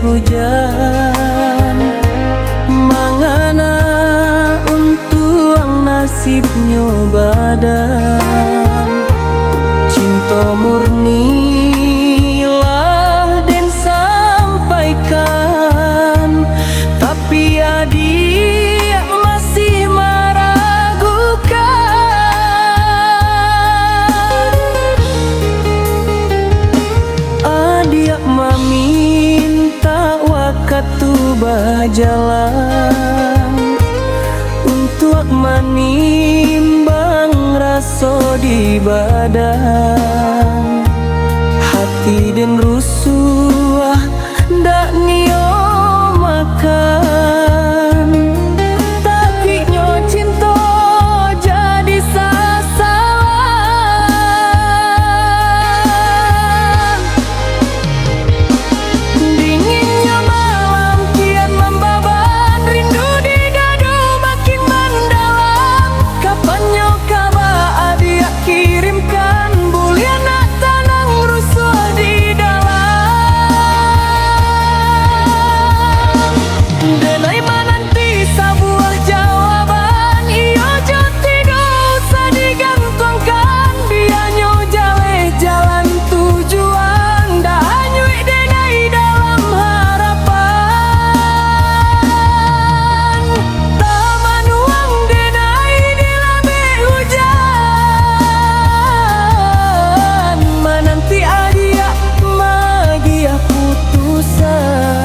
hujan, mangana untuk nasibnya badan. Cinta murni lah den sampaikan, tapi adik masih meragukan. Adik meminta waktu berjalan untuk menimbang rasa di badan. Hati dan rusuh ndak nio makan, tapi nyo cinta jadi sasaran. Dinginnya malam kian membaban, rindu di dadu makin mendalam. Kapan nyo kabar adik kirimkan, bulian nak tanang rusuh di dalam. Denai menanti sebuah jawaban, iyo jo tidak usah digantungkan. Biarnya jauh jalan tujuan, dah hanyut denai dalam harapan. Taman uang denai di labik hujan, menanti adia magia putusan.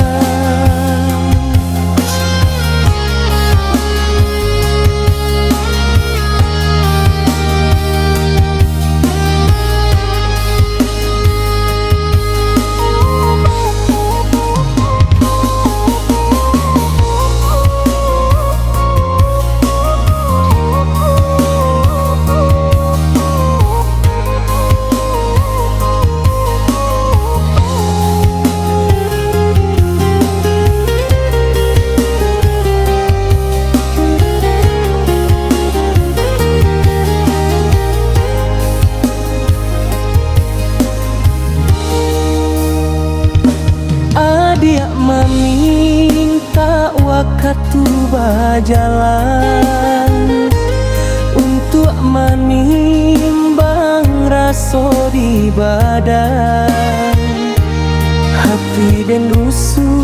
Adik meminta waktu berjalan untuk menimbang rasa di badan. Hati dan rusuh